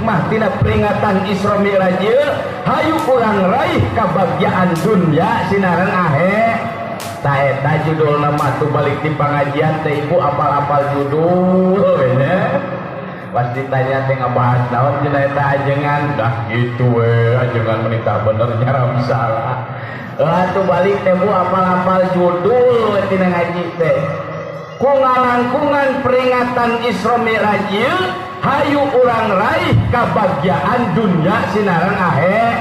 hikmah tina peringatan Isra Mi'raj hayu urang raih kabagyaan dunya sinaran ahe. Ta eta judul nama tuh balik di pengajian teh ibu apal-apal judul bener. Pas ditanya teh ngabahas naon cenah eta ajengan dah gitu we ajengan menitah bener cara salah. Atuh balik teh bu apal-apal judul tina ngaji teh. Ku ngalangkungan peringatan Isra Mi'raj hayu urang raih kabagyaan dunya sinaran ahe.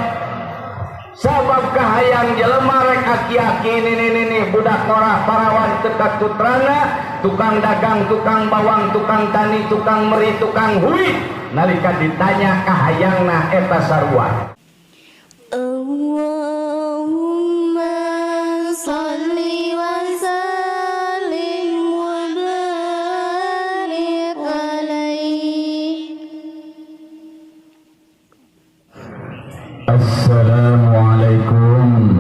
Sabab kahayang jelema rek aki-aki nini budak norah parawan tekat tutrana, tukang dagang, tukang bawang, tukang tani, tukang meri, tukang huit nalika ditanya kahayangna eta sarua. Allahumma sholli wa sallim wa barik alaihi. Assalamualaikum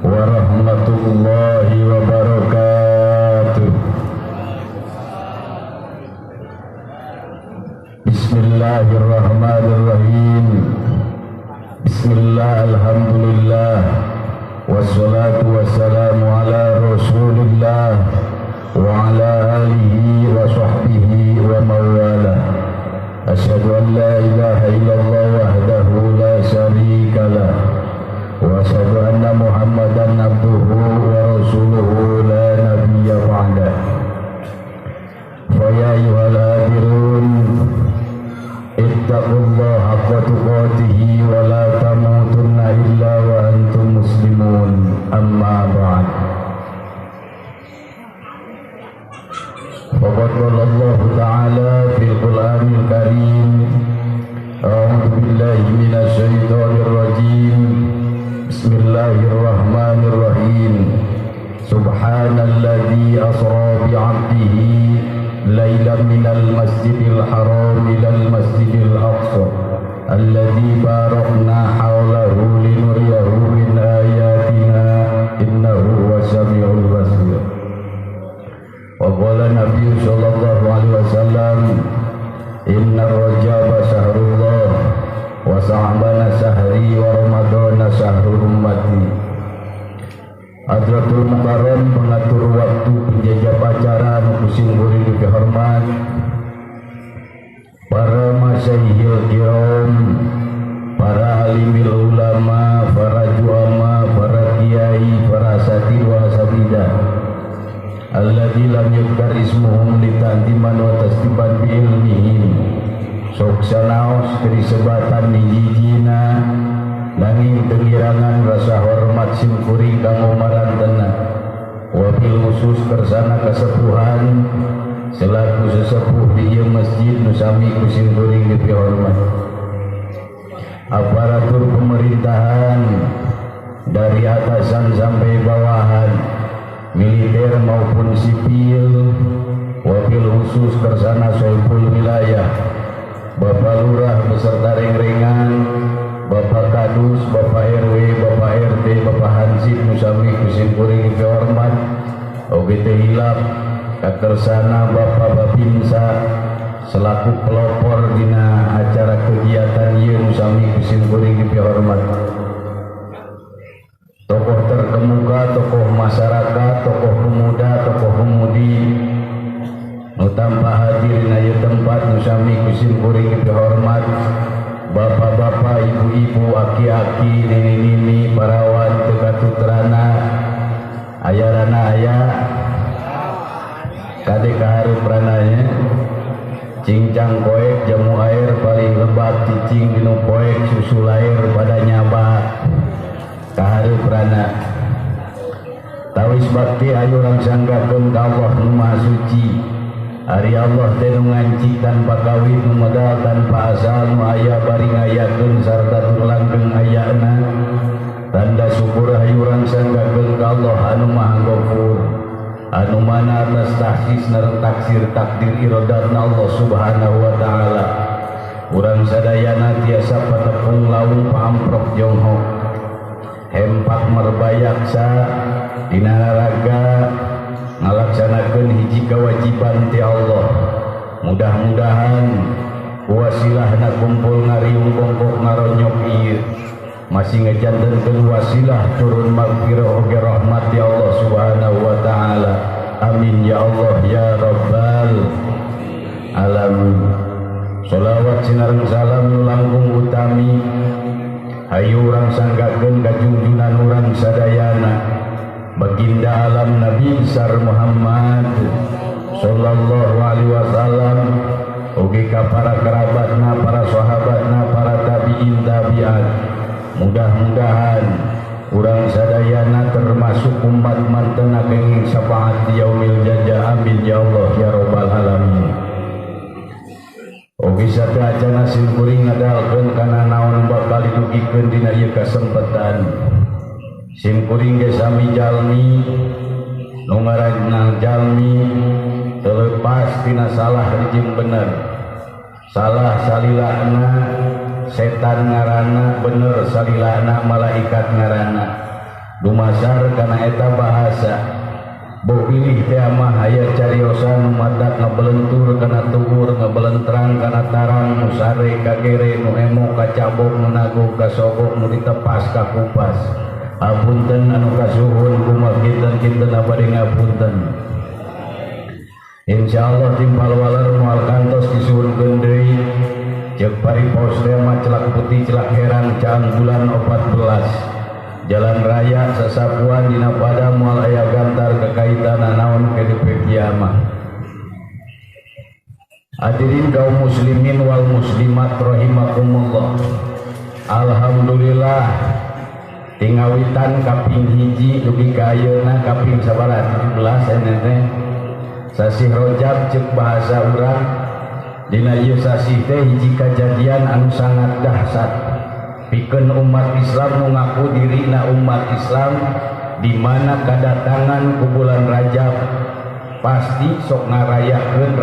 warahmatullahi wabarakatuh. Bismillahirrahmanirrahim. Bismillah, alhamdulillah, wassalatu wassalamu ala rasulillah wa ala alihi wa sahbihi wa mawala. Asyhadu an la ilaha illallah wahdahu la syarika lah wa asyhadu anna muhammadan abduhu wa rasuluhu la nabiyya ba'da. Fa ya ayyuhal hadirun ittaqullaha haqqa tuqatih wa la tamutunna illa wa antum muslimun, amma ba'd. Faqad qala Allah Ta'ala fil Qur'anil Karim, a'udzu billahi minasy syaithanir rajim. Bismillahirrahmanirrahim. Subhanalladzi asra bi 'abdihi lailan minal masjidil haram ilal masjidil aqsa alladzi barakna hawlahu linuriyahu min ayatina innahu wasami'ul basir. Wa qala Nabi sallallahu alaihi wasallam, inna rajaba syahrullah wa sa'bana syahri wa ramadana syahrul ummati. Hadratul Mukarram pengatur waktu penjajah acara nukusin buri dihormat para masyaihil kiram, para alimil ulama, para juama, para kiai, para asatid wa asabidah alladzi lam yudkar ismuhum litandiman wa tasdiban bi ilmihim. Sok sanaos kerisebatan hijina nanging pengirangan rasa hormat simkuring kanggo marantena. Wabil khusus kersana kasepuhan selaku sesepuh di ieu masjid nu sami ku simkuring dipihormat. Aparatur pemerintahan dari atasan sampai bawahan, militer maupun sipil, wabil khusus kersana sohibul wilayah, Bapak Lurah beserta reng-rengan, Bapak Kadus, Bapak RW, Bapak RT, Bapak Hansip, Nusami kusimpuring kehormat, oge teh hilap kakersana Bapak Babinsa selaku pelopor dina acara kegiatan ieu Nusami kusimpuring kehormat. Tokoh terkemuka, tokoh masyarakat, tokoh pemuda, tokoh pemudi nu tanpa hadir dina ieu tempat Nusami kusimpuring kehormat. Bapak-bapak, ibu-ibu, aki-aki, nini-nini, parawan, tekatutrana, ayarana aya, kade kahareup rananya, cincang koek, jamu air paling lebat, cicing dinu koek, susu air pada nyaba, kahareup rana. Tawis bakti ayu urang sanggakeun ka Allah nu Maha Suci. Ari Allah teh nu nganci tanpa kawin, nu modal tanpa asal, nu aya bari ngayakeun sarta nu langgeng ayana. Tanda syukur hayu urang sanggakeun ka Allah anu Maha Ghafur, anu mana atas tahsis nareng taksir takdir iradatna Allah Subhanahu wa taala. Urang sadayana tiasa patepung laung paamprok jonghok, hempak merbayaksa dina raga ngalaksanakeun hiji kewajiban ti Allah. Mudah-mudahan wasilahna kumpul ngariung bongkok ngaronyok ieu masih ngejantenkeun wasilah turun magfirah oge rahmat ya Allah subhanahu wa ta'ala. Amin ya Allah ya rabbal alamin. Sholawat sinareng salam langkung utami hayu urang sanggakeun ka junjunan urang sadayana baginda alam Nabi besar Muhammad sallallahu alaihi wasallam ugi ka para kerabatna, para sahabatna, para tabi'in tabi'at. Mudah-mudahan urang sadayana termasuk umat mantena kenging syafaat yaumil jajah. Amin ya Allah ya rabbal alamin. Ogi sadayana simkuring ngadalkeun kana naon bakal didugikeun dina ieu kasempatan. Simkuring ge sami jalmi nu ngaranna jalmi teu lepas tina salah jeung bener. Salah salilahna setan ngaranna, bener salilahna malaikat ngaranna. Dumasar kana eta bahasa bau pilih teh mah aya cariosan matak ngabelentur kana tuwur, ngabelentrang kana tarang, nu sare kagere, nu emo kacabok, nu nagog kasogok, nu ditepas ka kupas. Apunten anu kasuhun kumaha kinten abadi ngapunten. Insyaallah timpal waler moal kantos disuhunkeun deui. Cek paripos mah celak putih celak herang caang bulan 14. Jalan raya sasapuan dina pada moal aya gantar kekaitan naon kedepe kiamah. Hadirin kaum muslimin wal muslimat rahimakumullah. Alhamdulillah tingawitan kaping hiji dugi ka ayeuna kaping sabaraha 17 teh sasih Rajab cek bahasa urang. Dina ieu sasih teh hiji kajadian anu sangat dahsyat pikeun umat Islam nu ngaku dirina umat Islam, di mana kedatangan ku bulan Rajab pasti sok ngarayakeun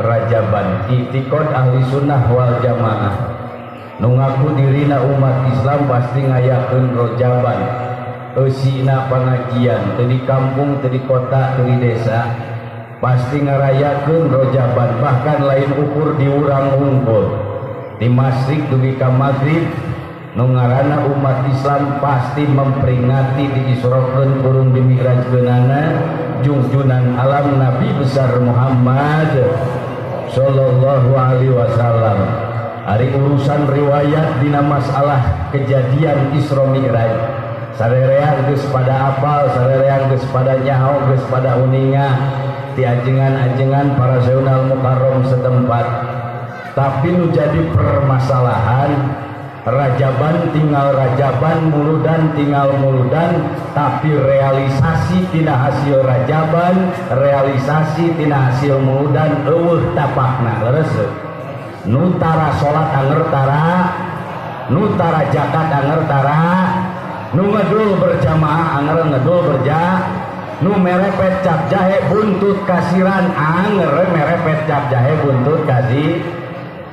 Rajaban. Itikad ahli sunnah wal jamaah nu ngaku dirina umat Islam pasti ngayakeun Rajaban. Eusina pengajian teu di kampung, teu di kota, teu di desa, pasti ngarayakeun Rajaban. Bahkan lain ukur di urang unggul di masjid dugi ka maghrib nu ngaranna umat Islam pasti memperingati diisrokeun kurung dimi'rajkeunana junjunan alam Nabi besar Muhammad sallallahu alaihi wasallam. Ari urusan riwayat dina masalah kejadian Isra Mi'raj sarereang geus pada apal, sarereang geus pada nyaho, geus pada uninga ti ajengan-ajengan para sayyidul mukarram setempat. Tapi nu jadi permasalahan Rajaban tinggal Rajaban, muludan tinggal muludan, tapi realisasi tina hasil Rajaban, realisasi tina hasil muludan eueuh tapakna leres. Nu tara salat anger tara, nu tara zakat anger tara, nu ngedul berjamaah anger ngedul nu merepet cap jahe buntut kasiran anger merepet cap jahe buntut kasih.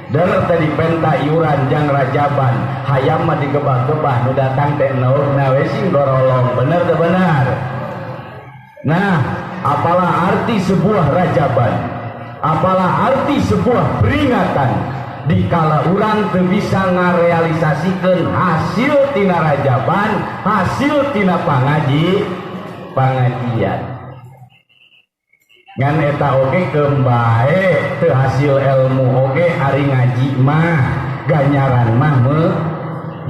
Dar tadi penta iuran jang Rajaban hayam mah digebah-gebah nu datang teh naurna we sing dorolong, bener teh benar. Nah, apalah arti sebuah Rajaban, apalah arti sebuah peringatan dikala urang teu bisa ngarealisasikeun hasil tina Rajaban, hasil tina pangajian. Ngan eta oge kembae teu hasil ilmu oge ari ngaji mah ganyaran mah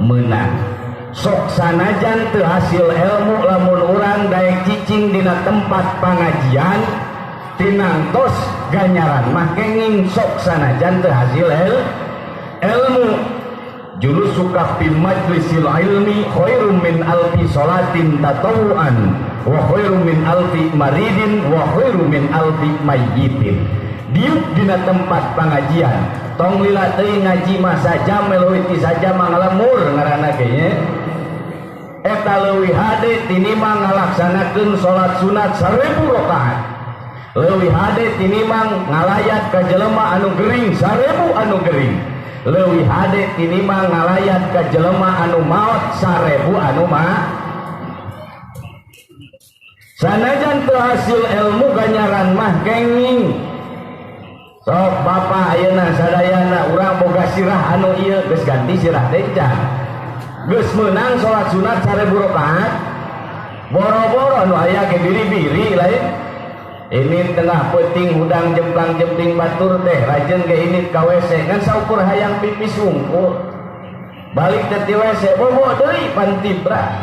meunang. Sok sanajan teu hasil ilmu lamun urang daek cicing dina tempat pengajian tinangtos ganyaran mah kenging sok sanajan teu hasil ilmu. Julus suka fi majlisil ilmi khairum min alfi salatin tatawuan wa khairum min alfi maridin wa khairum min alfi mayyitin. Diuk dina tempat pengajian tong lila teuing ngaji mah saja meleuwih saja mangalemur ngaranna ge nya. Eta leuwih hade tinimang ngalaksanakeun salat sunat 1000 rakaat. Leuwih hade tinimang ngalayat ka jelema anu gering 1000 anu gering. Leuwih hade tinimang ngalayat ka jelema anu maot 1000 anu mah. Sanajan teu hasil ilmu ganyaran mah kenging sok bapak ayeuna sadayana urang boga sirah anu ieu geus ganti sirah teh can geus meunang salat sunat 1000 rakaat boro-boro anu aya ge biri-biri lain ini tengah peuting hudang jemplang jempling batur teh rajin ge ini ka WC kan saukur hayang pipis wungkul balik teh ti WC bobo deui pantibra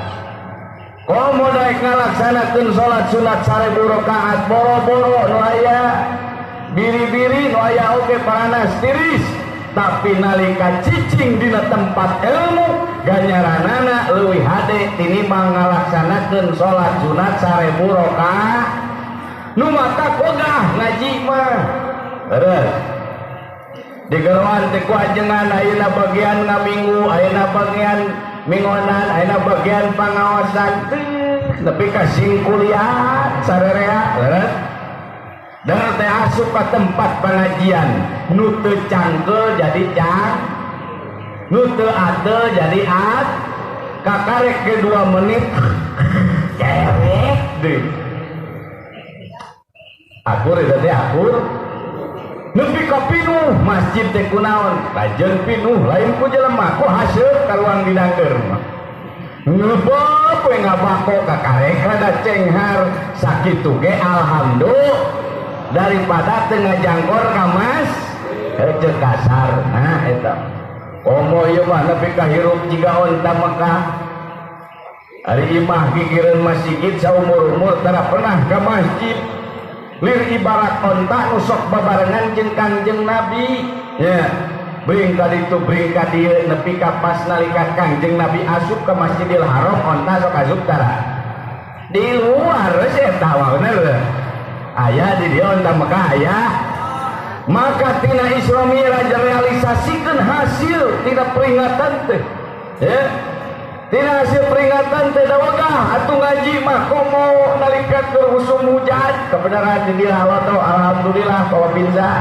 komo daek ngalaksanakeun salat sunat 1000 rakaat boro-boro nu aya biri-biri nu aya oge paranas tiris tapi nalika cicing dina tempat ilmu ganyaranana leuwih hade tinimbang ngalaksanakeun salat sunat 1000 rakaat nu mata ogah ngaji mah beres digeroan teh ku ajengan ayeuna bagian ngaminggu ayeuna bagian mingonan ayeuna bagian pangaosan nepi ka sing kuliah sarerea beres dan teh asup ka tempat pengajian nu teu cangkeul jadi cang nu teu adel jadi ad kakarek ke 2 menit cerek deui akur eta teh akur nepi ka pinuh masjid teh kunaon lajeun pinuh lain ku jelema ku haseuk ka ruang didangger mah ngebok we ngabako ka karek rada cenghar sakitu ge alhamdulillah daripada teu ngajangkor ka mas heuh kasar nah eta komo ieu mah nepi ka hirup jiga onta Mekah ari imah gigireun masjid saumur-umur tara pernah ka masjid lir ibarat onta nu sok babarengan jeung Kangjeng Nabi ya bring ka ditu bring ka dieu nepi ka pas nalika Kangjeng Nabi asup ka Masjidil Haram onta sok asup tara di luar eta wae bener aya di dieu onta Mekah aya maka tina Isra Mi'raj realisasikeun hasil tina peringatan teh ya tina hasil peringatan teh dawagah atuh ngaji mah komo nalika keur usum hujan kebenaran di dieu halodo alhamdulillah bawa pinza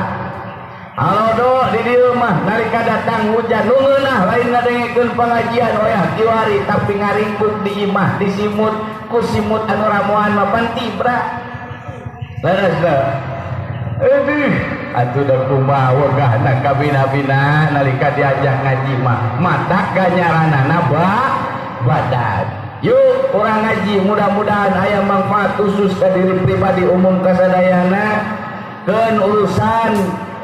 halodo di dieu mah nalika datang hujan nu ngeunah lain ngadengekeun pengajian hoyah kiwari tapi ngaringkuk di imah disimut ku simut anu ramuan mah pantibra leres da aduh atuh da kumaha wegahna ka bina-bina nalika diajak ngaji mah matak ganyaranana badan yuk orang ngaji mudah-mudahan aya manfaat khusus ke diri pribadi umum kasadayana keun urusan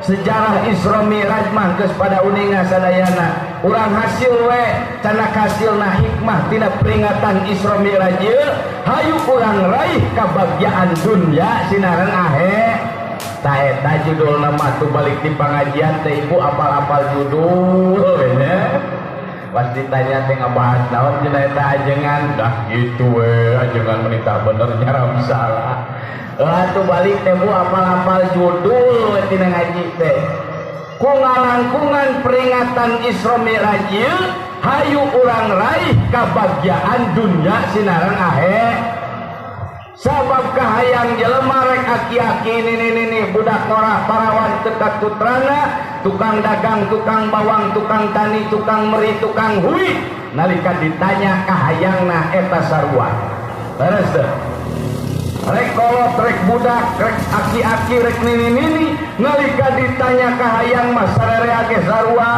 sejarah Isra Mi'raj mah geus pada uninga sadayana urang hasil we canak hasilna hikmah tina peringatan Isra Mi'raj hayu urang raih kabagyaan dunya sinaran ahe ta eta judulna mah tu balik di pangajian teh ibu apal-apal judul we pas ditanya teh ngabahas naon cenah eta ajengan dah gitu we ajengan menita bener nyara salah atuh balik teh bu apal-apal judul we tina ngaji teh ku ngalangkungan peringatan Isra Mi'raj hayu urang raih kabagyaan dunya sinaran ahe sabab kahayang jelema rek aki-aki ini budak norah parawan tekat putrana tukang dagang tukang bawang tukang tani tukang meri tukang hui nalika ditanya kahayangna eta sarua beres teh rek kolot rek budak rek aki-aki rek nini nalika ditanya kahayang mah sararea ge sarua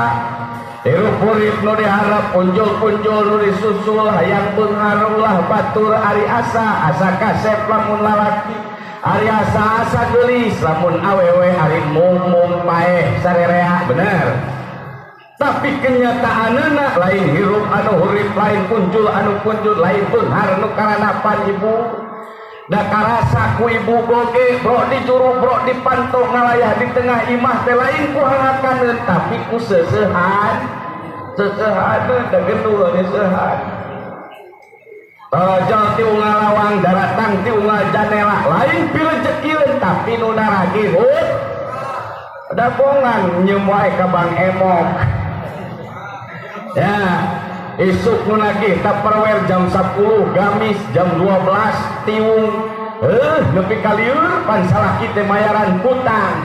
hirup urip nu diharap punjul-punjul nu disusul hayang beungarulah batur ari asa kasep lamun lalaki ari asa geulis lamun awewe ari mung paeh sarerea bener tapi kenyataanna lain hirup anu hurip lain punjul anu punjul lain beunghar nu karanapan ibu da karasa ku ibu boge bro dijuru bro dipantok ngalayah di tengah imah teh lain ku hangakaneun tapi ku seusehan da gendul anu seusehan tajal ti unggal lawang daratang ti unggal janela lain pilejekieun tapi nu naragi hut da bongan nyeum wae ka Bang Emok ya isuk nu nagih Tupperware jam 10 gamis jam 12 tiung nepi ka lieur pan salah kitu mayaran hutang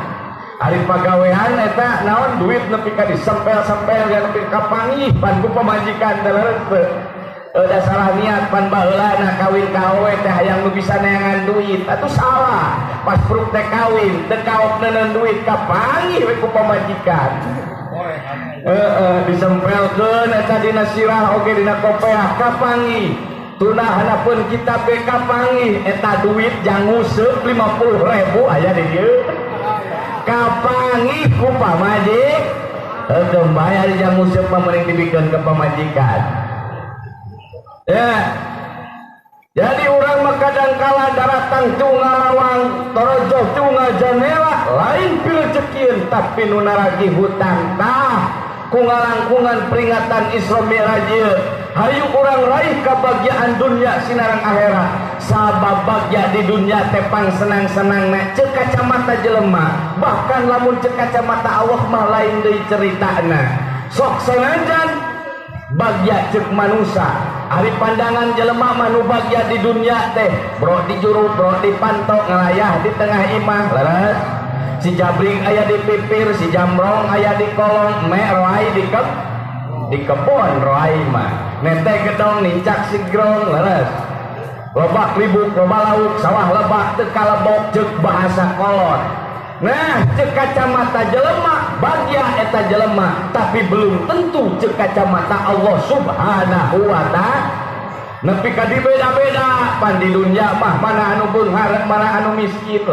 ari pagawean eta naon duit nepi ka disempel-sempel ya nepi ka pangih pan ku pamajikan teh udah salah niat pan baheula na kawin kawe teh hayang nu bisa neangan duit atuh salah pas pruk teh kawin teu kaok neuneun duit kapangi we ku pamajikan disempelkeun eta dina sirah oge dina kopeah kapangi tunahanapeun kita be kapangi eta duit janguseup 50.000 aya di dieu kapangi ku pamajik teu bayar janguseup meuring dibikeun ke pamajikan. Ya, jadi orang mah kadangkala daratang tunga lawang, torojoh tunga janela, lain pilcekieun tapi nu naragi hutang tah, kungalangkungan peringatan Isra Mi'raj ieu, hayu urang raih kabagyaan dunya sinareng akhirat. Sabab bagya di dunya teh pang senang-senangna ceuk kacamata jelema, bahkan lamun ceuk kacamata Allah mah lain deui ceritana. Sok sanajan bagya ceuk manusia. Ari pandangan jelema manu bagya di dunia teh bro di juru bro di pantok ngelayah di tengah imah leres si jabring aya di pipir si jamrong aya di kolong me roai di kebon roai mah nete gedong nincak si grong leres lobak ribuk loba lauk sawah lebak teu kalebok ceuk bahasa kolot. Nah ceuk kacamata jelema bagya eta jelema tapi belum tentu ceuk kacamata Allah Subhanahu wa ta'ala nepi ka dibeda-beda pan di dunya mah mana anu beunghar mana anu miskin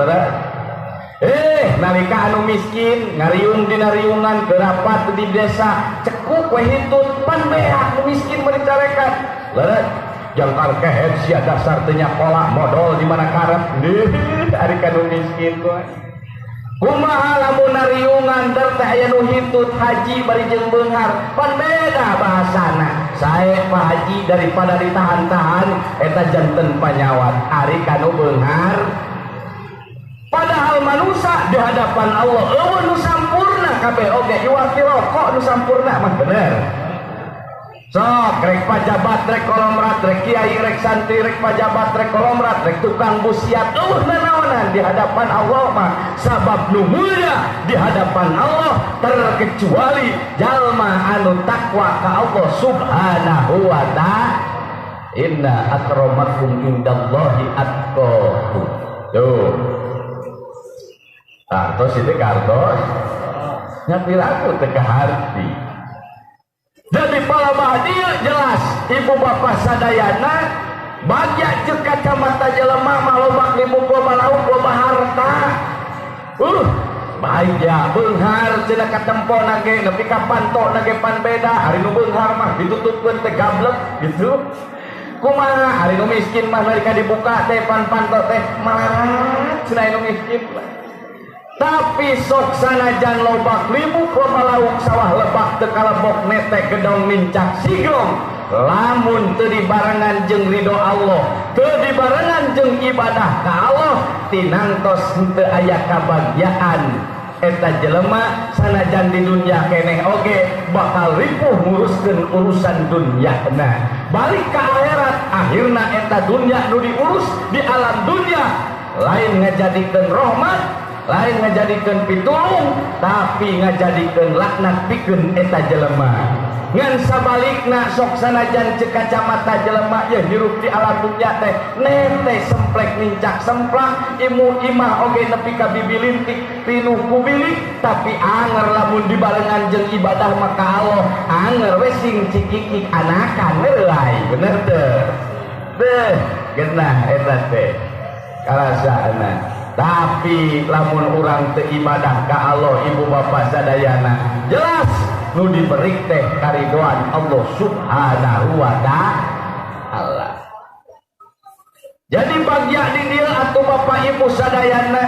nalika anu miskin ngariung dina riungan kerapat di desa cekuk we hitut pan beak anu miskin mah dicarekan leureut jangkar kehet sia dasar teu nyakola modal di mana karep ari kanu miskin tuh kumaha lamun nariungan teh aya nu hitut haji bari jeung beunghar pan beda bahasana sae Pak Haji daripada ditahan-tahan eta janten panyawat ari kanu beunghar padahal manusia di hadapan Allah eueuh nu sampurna kabeh oge iwaki rokok nu sampurna mah bener sok rek pajabat rek kolomrat rek kiai rek santri rek pajabat rek kolomrat rek tukang busiat nanaonan di hadapan Allah mah sabab nu mulia di hadapan Allah terkecuali jalma anu takwa ka Allah Subhanahu wa ta'ala inna akramakum indallahi atqakum tuh kartos itu kartos nyapiraku teh ka harti. Jadi pala bahdieu jelas ibu bapak sadayana bagya ceuk kacamata jelema mah loba limuk loba lauk loba harta bahaya beunghar cenah katempona ge nepi ka pantona ge pan beda hari nu beunghar mah ditutupkeun teh gablek gitu kumaha hari nu miskin mah nalika dibuka teh pan panto teh malarat cenah nu miskin tapi sok sanajan lobak limuk loba lauk sawah lebak teu kalebok netek gedong mincak sigrong lamun teu dibarengan jeung ridho Allah teu dibarengan jeung ibadah ka Allah tinangtos teu aya kabagyaan eta jelema sanajan di dunya keneh oge bakal ripuh nguruskeun urusan dunyana balik ka akhirat akhirna eta dunya nu diurus di alam dunya lain ngajadikeun rahmat lain ngajadikeun pitulung tapi ngajadikeun laknat pikeun eta jelema ngan sabalikna sok sanajan ceuk kacamata jelema ye hirup di alam dunya teh nete semplek nincak semplak imu imah oge nepi ka bibilintik pinuh ku bilik tapi anger lamun dibarengan jeung ibadah maka Allah anger we sing cikikik anakan leuy bener teu geunah eta teh karasana. Tapi lamun urang teu ibadah ka Allah ibu bapak sadayana jelas nu diberi teh karidoan Allah Subhanahu wa ta'ala. Jadi bagya di dieu atuh bapak ibu sadayana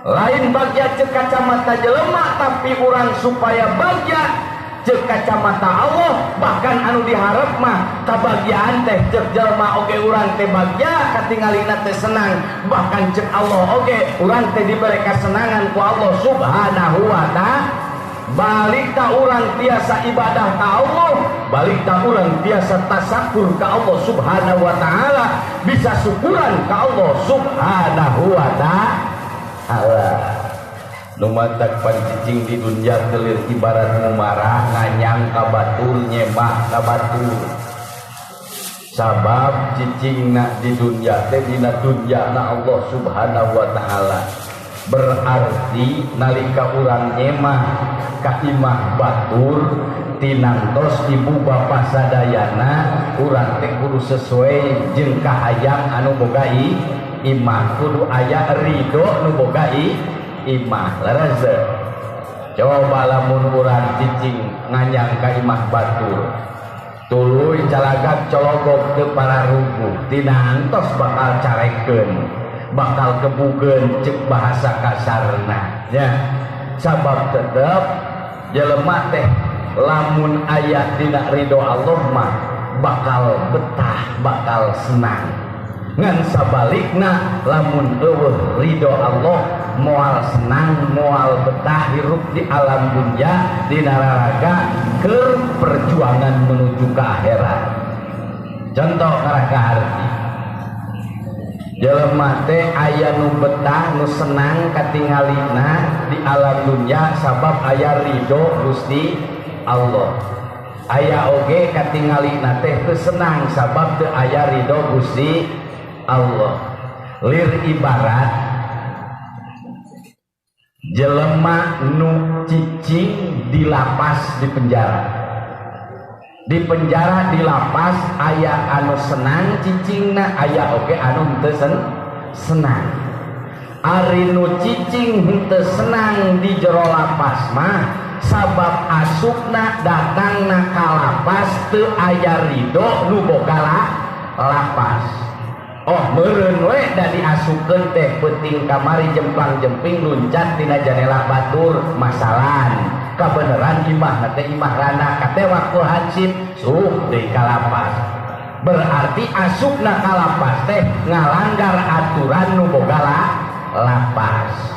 lain bagya ceuk kacamata jelema tapi urang supaya bagya ceuk kacamata Allah bahkan anu diharap mah kabagyaan teh ceuk jelema oge urang teh bagya katingalina teh senang bahkan ceuk Allah oge urang teh dibere kasenangan ku Allah Subhanahu wa ta'ala balik ta urang tiasa ibadah ka Allah balik ta urang tiasa tasakur ka Allah Subhanahu wa ta'ala bisa syukuran ka Allah Subhanahu wa ta'ala. Numatak pancicing di dunia kelir ibarat mumarah nganyang ka batur nyembah ka batur sabab cicingna di dunia teh dina dunyana Allah subhanahu wa ta'ala. Berarti nalika urang nyemah ka imah batur tinantos ibu bapak sadayana urang teh kudu sesuai jeung kahayang anu boga imah, kudu aya ridho nu boga imah. Leres coba lamun urang cicing nganyang ka imah batur tuluy calagak cologok teu pararuguh tina antos bakal carekeun, bakal kebugeun cek bahasa kasarna nya. Sabab tetep jelema teh lamun aya dina ridho Allah mah bakal betah, bakal senang. Ngan sabalikna lamun eueuh ridho Allah moal senang, moal betah hirup di alam dunya di nararaga keur perjuangan menuju ke akhirat. Contoh karaka arti jelema teh aya nu betah nu senang katingalina di alam dunya sabab aya ridho Gusti Allah. Aya oge katingalina teh teu senang sabab teu aya ridho Gusti Allah. Lir ibarat jelema nu cicing di lapas di penjara. Di penjara di lapas aya anu senang cicingna, aya oge anu teu senang. Ari nu cicing henteu senang di jero lapas mah sabab asupna datangna ka lapas teu aya ridho nu boga lapas. Oh meureun we da diasupkeun teh peuting kamari jemplang-jemping luncat tina janela batur masalan kabeneran imah teh imah rana katewa ku hansip suh deui ka lapas. Berarti asupna ka lapas teh ngalanggar aturan nu boga lapas.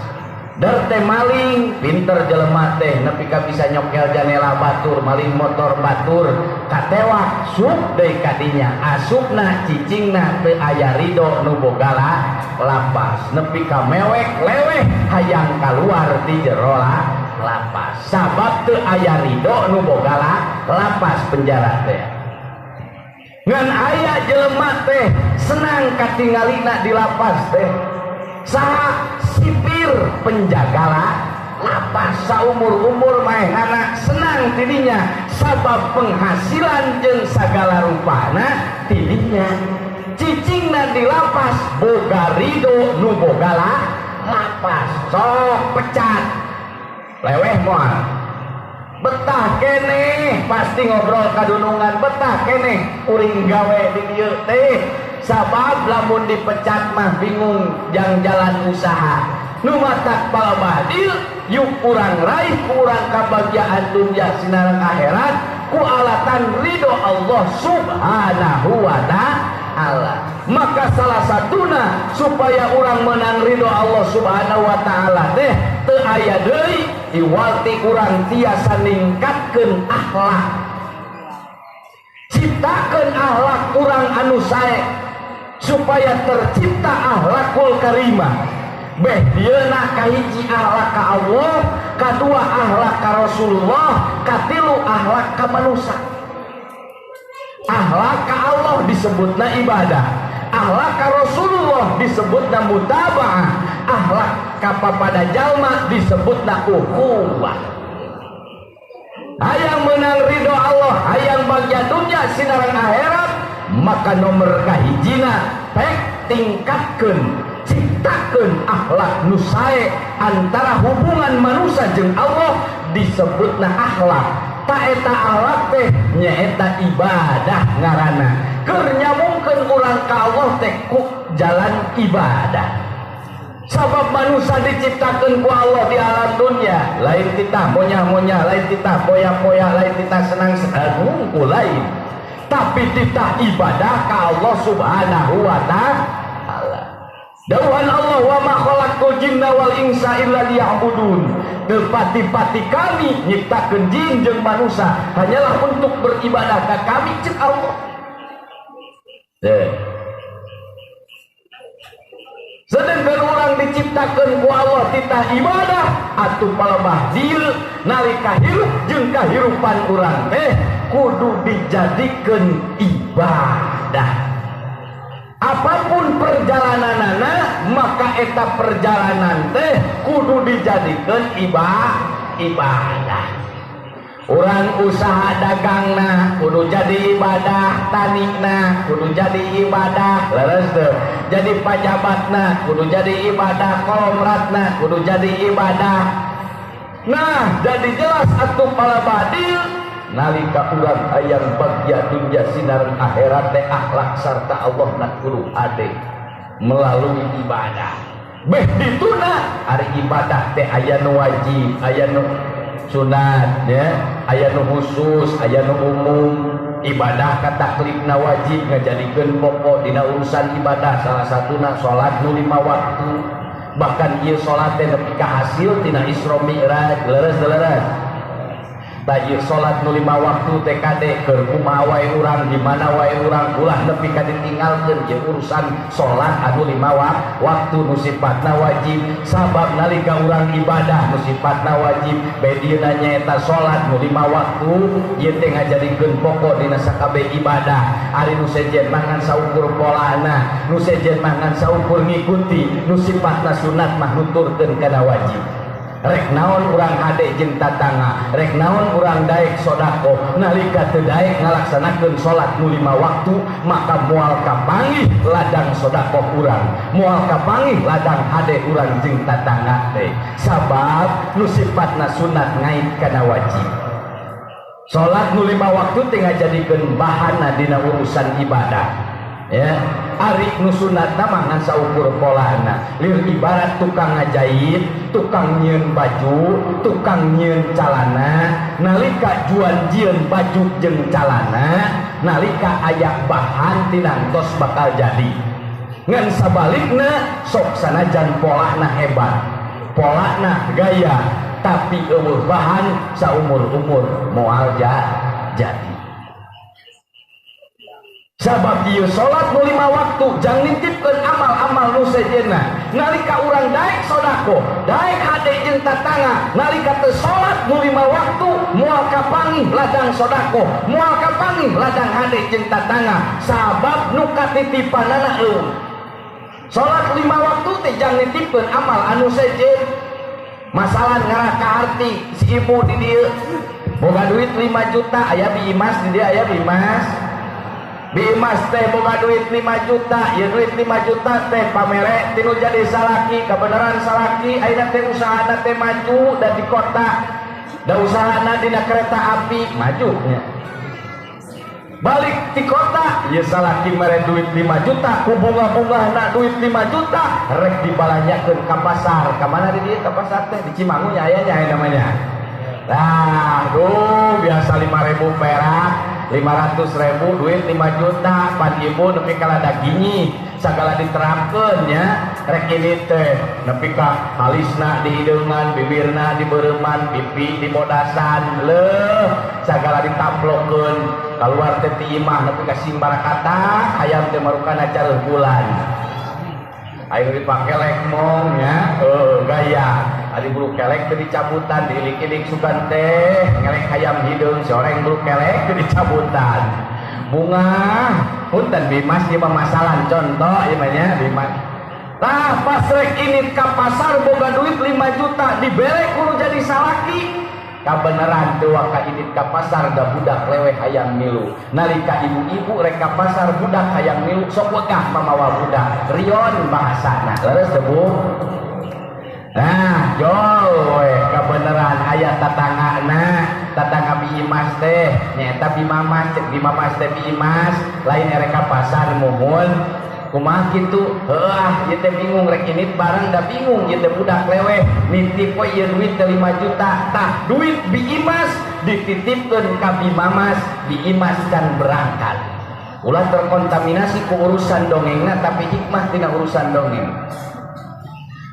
Dar teh maling pinter jelema teh nepi ka bisa nyokel janela batur, maling motor batur katewa sup deui ka dinya. Asupna cicingna teu aya ridho nu boga lapas, nepi ka mewek leweh hayang kaluar di jero lapas sabab teu aya ridho nu boga lapas penjara teh. Ngan aya jelema teh senang katingalina di lapas teh saha sipir penjaga lapas saumur-umur maehana senang tidinya sabab penghasilan jeung sagala rupana tidinya. Cicingna di lapas boga ridho nu boga lapas sok pecat leweh moal betah keneh pasti ngobrol kadunungan betah keneh uring gawe di dieu teh sabab lamun dipecat mah bingung jang jalan usaha nu matak palebah dieu yuk urang raih ku urang kabagyaan dunya sinareng akhirat ku alatan ridho Allah subhanahu wa ta'ala. Maka salah satuna supaya urang menang ridho Allah subhanahu wa ta'ala teh teu aya deui iwalti urang tiasa ningkatkeun akhlak, ciptakeun akhlak urang anu sae supaya tercipta akhlakul karimah. Beh dieuna kahiji akhlak ka Allah, kadua akhlak ka Rasulullah, katilu akhlak ka manusia. Akhlak ka Allah disebutna ibadah, akhlak ka Rasulullah disebutna mutaba'ah, akhlak ka papada jalma disebutna ukhuwah. Hayang menang ridho Allah, hayang bagya dunya sinareng akhirat, maka nomor kahijina pek tingkatkeun ciptakeun akhlak nu sae antara hubungan manusia jeung Allah disebutna akhlak. Ta eta akhlak teh nyaeta ibadah ngaranna. Keur nyambungkeun urang ka Allah teh ku jalan ibadah. Sabab manusia diciptakeun ku Allah di alam dunya lain titah monyah-monyah, lain titah poya-poya, lain titah senang-senang ku lain. Tapi titah ibadah ka Allah subhanahu wa ta'ala. Dawuhan Allah wa ma khalaqtul jinna wal insa illa liya'budun. Tepati-pati kami nyiptakeun jin jeung manusia hanyalah untuk beribadah ka kami cek Allah. Sedangkan orang diciptakeun ku Allah titah ibadah atuh palebah dieu nalika hirup jeung kahirupan urang teh kudu dijadikeun ibadah. ibadah. Apapun perjalananana maka eta perjalanan teh kudu dijadikan ibadah. Orang usaha dagangna kudu jadi ibadah, tanikna kudu jadi ibadah, leres tuh. Jadi pajabatna kudu jadi ibadah, kolomratna kudu jadi ibadah. Nah, jadi jelas atuh pala badil nalika urang hayang bagja dunya sinaran akhirat teh akhlak sarta Allah na kudu ade melalui ibadah. Beh dituna ari ibadah teh aya nu wajib, aya nu sunat ya, aya nu khusus, aya nu umum. Ibadah kataklifna wajib ngajadikeun pokok dina urusan ibadah, salah satuna salat nu 5 waktu. Bahkan ieu salat teh nepi ka hasil tina Isra Mi'raj, leres. Da ieu salat nu 5 waktu teh kade keur kumaha wae urang di mana wae urang ulah nepi ka ditinggalkeun ieu urusan salat anu 5 waktu nu sifatna wajib. Sabab nalika urang ibadah nu sifatna wajib bedieuna nyaeta salat nu 5 waktu ieu teh ngajadikeun pokok dina sakabeh ibadah. Ari nu sejen mangan saukur polana, nu sejen mangan saukur ngikuti, nu sifatna sunat mah nuturkeun kana wajib. Rek naon urang hade jeung tatangga, rek naon urang daek sodako, nalika teu daek ngalaksanakeun salat nu 5 waktu maka moal kapanggih ladang sodako urang, moal kapanggih ladang hade urang jeung tatangga teh. Sabab nu sifatna sunat ngait kana wajib. Salat nu 5 waktu teh ngajadikeun bahanna dina urusan ibadah. Ya, ari nu sunatna mangan saukur polana. Lir ibarat tukang ngajahit, tukang nyieun baju, tukang nyieun calana, nalika juan jieun baju jeung calana, nalika aya bahan tinangtos bakal jadi. Ngan sabalikna sok sanajan polana hebat, polana gaya, tapi eueuh bahan saumur-umur moal jadi. Sabab ieu salat nu 5 waktu jang nitipkeun amal-amal nu sejenna. Nalika urang daek sodako, daek hade jeung tatangga, nalika teu salat nu 5 waktu moal kapanggih ladang sodako, moal kapanggih ladang hade jeung tatangga. Sabab nu katitipanana eueuh. Salat 5 waktu teh jang nitipkeun amal anu sejen. Masalah ngarah ka arti si ibu di dieu boga duit 5 juta aya bi imas di dieu aya bi imas. Bimas teh boga duit 5 juta, ya duit 5 juta teh pamere tinu jadi salaki, kebenaran salaki ayeuna teh usahana teh maju dan di kota. Da usahana dina kereta api maju nya. Balik di kota, ya salaki mere duit 5 juta, ku bunga-bungahna duit 5 juta, rek dibalanyakeun ka pasar. Ka mana di dieu ka pasar teh? Di Cimangu nya aya nya namanya. Nah, biasa 5.000 perak, 500.000 duit 5 juta, pan ibu nepi ka ladagini sagala diterapkeun nya. Rek ini teh nepi ka halisna di hideungan, bibirna di beureman, pipi di bodasan, leuh sagala ditamplokeun. Kaluar teh ti imah nepi ka simbarakata, hayam teh marukana careuh bulan. Ayo dipake lekmong ya, gaya. Adi bulu kelek teu dicabutan, diilik-ilik sugan teh, ngelek hayam hideung, soreng bulu kelek teu dicabutan. Bunga, punten Bimas ieu masalah contoh ieu mah nya Bimas. Tah pas rek ini ka pasar boga duit 5 juta, dibelek kudu jadi salaki. Kabeneran teu ka ini ka pasar da budak leweh hayang milu. Nalika ibu-ibu rek ka pasar budak hayang milu, sok wegah mamawa budak. Rion bahasana, leres teu Bu? Nah, jol we kebenaran aya tatangana, tatangga bi imas teh nyaeta bi mamas, cek bi mamas teh bi imas, lain ereka pasar muhun. Kumaha kitu? Heuh, ieu teh bingung rek ini barang da bingung, ieu teh budak leweh, nitip we ieu duit teh 5 juta. Tah, duit bi imas dititipkeun ka bi mamas, bi imas can berangkat. Ulah terkontaminasi ku urusan dongengna tapi hikmah tina urusan dongeng.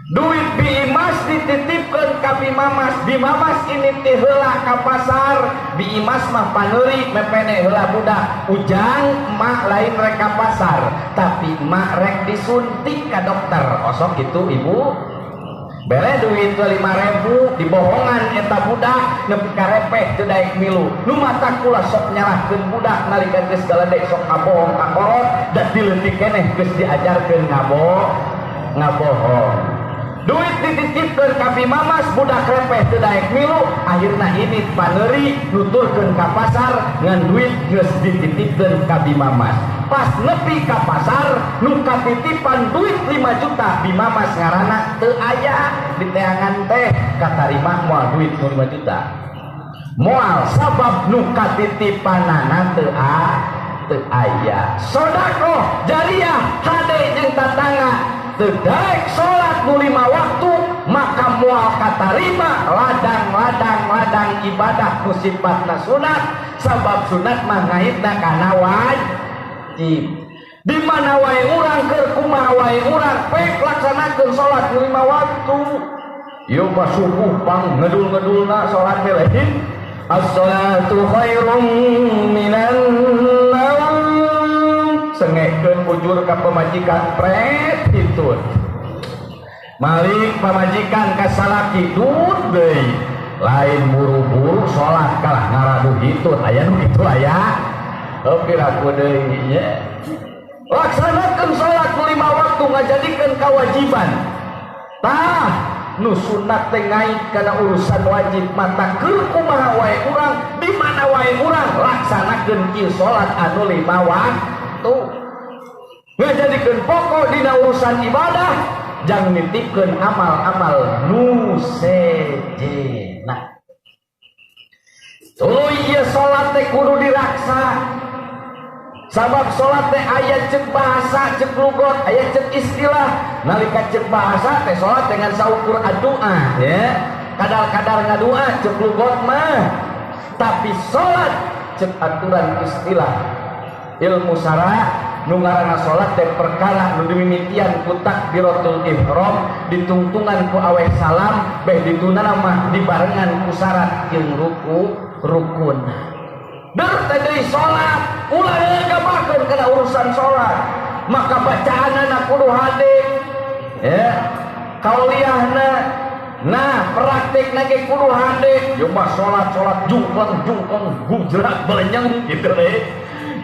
Duit bi imas dititipkeun ka bi mamas, bi mamas ini teh heula ka pasar, bi imas mah paneuri mepene heula budak. Ujang emak lain rek ka pasar, tapi emak rek disuntik ka dokter. Osok gitu ibu. bere duit 5.000 dibohongan eta budak nepi karepeh teu daek milu nu mata kula sok nyalahkeun budak nalika geus galedek sok ngabohong ka korot da dileutik keneh geus diajarkeun ngabohong duit dititipkeun ka bimamas budak repeh teu daek milu akhirna ini paneuri nuturkeun ka pasar ngan duit geus dititipkeun ka bimamas pas nepi ka pasar nu katitipan duit 5 juta bimamas ngaranna teu aya di teangan teh katarima moal duit 5 juta moal sabab nu katitipanana teu aya sodako jariah hade jeung tatangga teu daek salat nu 5 waktu maka moal katarima ladang ibadah nu sifatna sunat sabab sunat mah ngaitna kana di mana wae urang keur kumaha wae urang pek laksanakeun salat 5 waktu ieu mah subuh pang ngedul-ngedulna salat lain as-salatu khairum minan naum sengekeun bujur ka pamajikan pret hitun malik pamajikan ka salaki dud deui lain buru-buru salat kalah ngaraduh hitun aya nu kitu aya piraku deui nya laksanakeun salat 5 waktu ngajadikeun kewajiban tah nu sunat teh ngait kana urusan wajib mata keur kumaha wae urang di mana wae urang laksanakeun ieu salat anu 5 waktu ngajadikeun pokok dina urusan ibadah jang nitipkeun amal-amal nu sejena tuluy ieu salat teh kudu diraksa sabab salat teh aya ceuk bahasa ceuk lugot aya ceuk istilah nalika ceuk bahasa teh salat dengan saukur doa ya kadar-kadar ngadua ceuk lugot mah tapi salat ceuk aturan istilah ilmu syara nu ngaranna salat teh perkara nu dimimitian ku takbiratul ihram ditungtungan ku aweh salam beh dituna mah dibarengan ku syarat jeung rukun dari sholat ulah ngagabakeun kana urusan sholat maka bacaanna kudu hade ya kauliyahna nah praktekna ge kudu hade yo mah sholat jungkong gujrak belenyeng gitu deh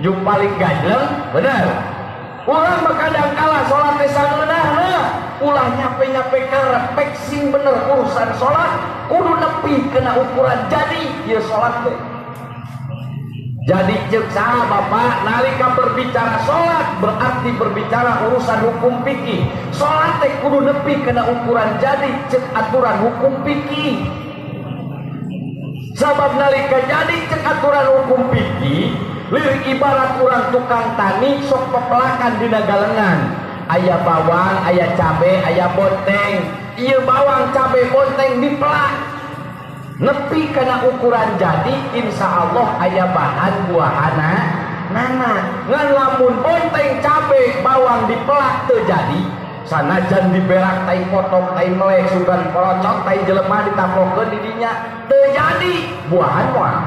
jung paling gajleng bener ulah mah kadang kala sholat teh saneunahna ulah nyape karep pek sing bener urusan sholat kudu nepi kana ukuran jadi ieu sholat teh jadi cek saha bapak nalika berbicara sholat berarti berbicara urusan hukum fikih sholat teh kudu nepi kena ukuran jadi cek aturan hukum fikih sabab nalika jadi cek aturan hukum fikih lirik ibarat urang tukang tani sok pepelakan dina galengan aya bawang aya cabe aya bonteng ieu bawang cabe bonteng dipelak nepi kana ukuran jadi insya Allah aya bahan buahana nana ngan lamun bonteng cabe bawang dipelak teu jadi sanajan diberak tai potong tai melek sugan polocok tai jelema ditaplokeun di dinya teu jadi buahan moal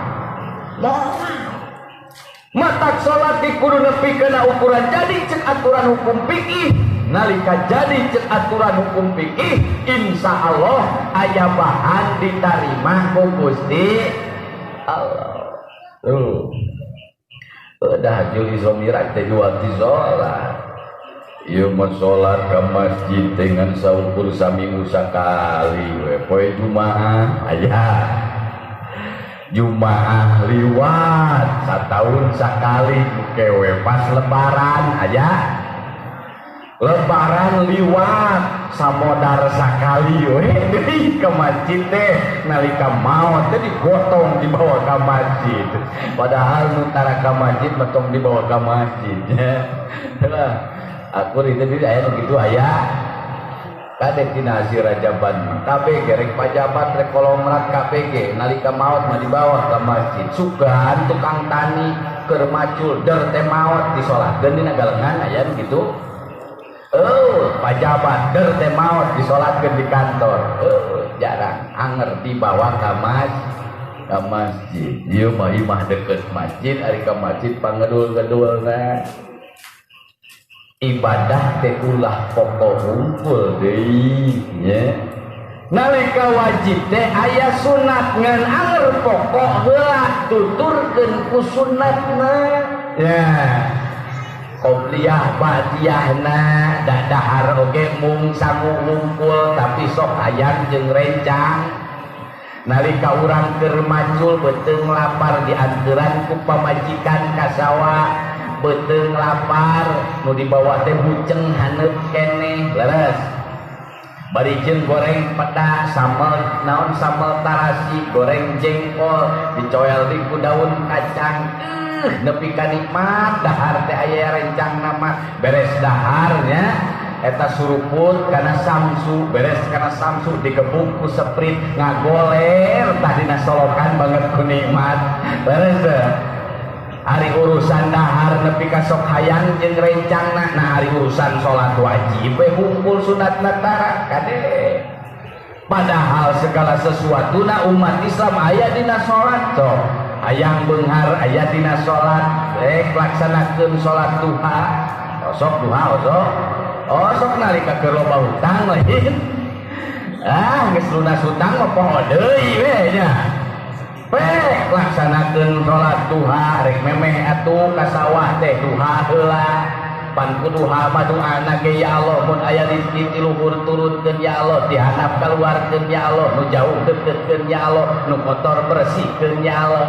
matak salat kudu nepi kana ukuran jadi cek aturan hukum fikih nalika jadi cek aturan hukum fikih insya Allah aya bahan diterima ku Gusti Allah udah juli zomirat teh jual di sholat ieu mah sholat ke masjid dengan saukur saminggu sakali we poe jumaah aya jumaah liwat satahun sakali kewe pas lebaran aya lebaran liwat samodar sakali we deui ke masjid teh nalika maot teh digotong dibawa ke masjid padahal nu tara ka masjid metong dibawa ke masjid lah aku itu aya nu kitu aya kadek tina si rajaban KPG rek pajabat rek kolomrat KPG nalika maot mah dibawa ke masjid sugan tukang tani keur macul der teh maot disolatkeun dina galengan aya nu kitu pajabat der teh maot disolatkeun di kantor jarang anger dibawa ka masjid ieu mah imah deket masjid ari ka masjid pangedul-gedulna ibadah teh ulah pokok ngumpul deui nya nalika wajib teh aya sunat ngan anger pokok heula tuturkeun ku sunatna ya qobliyah ba'diyahna dadahar oge mung sangu ngumpul tapi sok hayang jeung rencang nalika urang keur macul beuteung lapar dianturan ku pamajikan ka sawah beuteung lapar nu dibawa teh buceng haneup keneh leres bari jeung goreng peda sambal naon sambal tarasi goreng jengkol dicoel di ku daun kacang nepi ka nikmat dahar teh aya rencang nama beres daharnya eta suruput kana samsu beres kana samsu digebuk ku seprit ngagoler tah dina solokan banget ku nikmat beres teh hari urusan dahar nepi ka sok hayang jeung rencangna nah hari urusan salat wajib we hungkul sunatna tara kade padahal segala sesuatuna umat Islam aya dina salat sok hayang beunghar aya dina salat laksanakeun salat duha sok duha sok nalika keur loba hutang lain geus lunas hutang mah poho deui we nya laksanakeun salat duha rek memeh atuh ka sawah teh duha heula pan ku duha mah doana ge ya Allah mun aya rezeki ti luhur turunkeun ya Allah dihandap kaluarkeun ya Allah nu jauh deketkeun ya Allah nu kotor bersihkeun ya Allah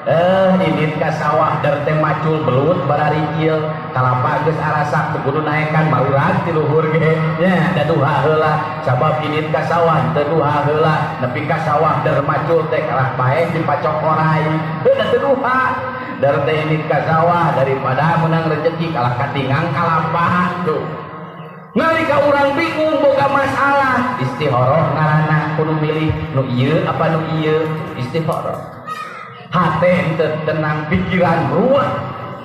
ini ka sawah dar teh macul belut barari ieu kalapa geus arasak teu kudu naekan barurat ti luhur ge nya da duha heula sabab ini ka sawah teu duha heula nepi ka sawah dar macul teh kalah paeh dipacokorai teu duha dar teh ini ka sawah daripada menang rezeki kalah katingang kalapa tuh nalika urang bingung boga masalah istikharah ngaranna kudu milih nu ieu apa nu ieu istikharah hati tenang pikiran ruah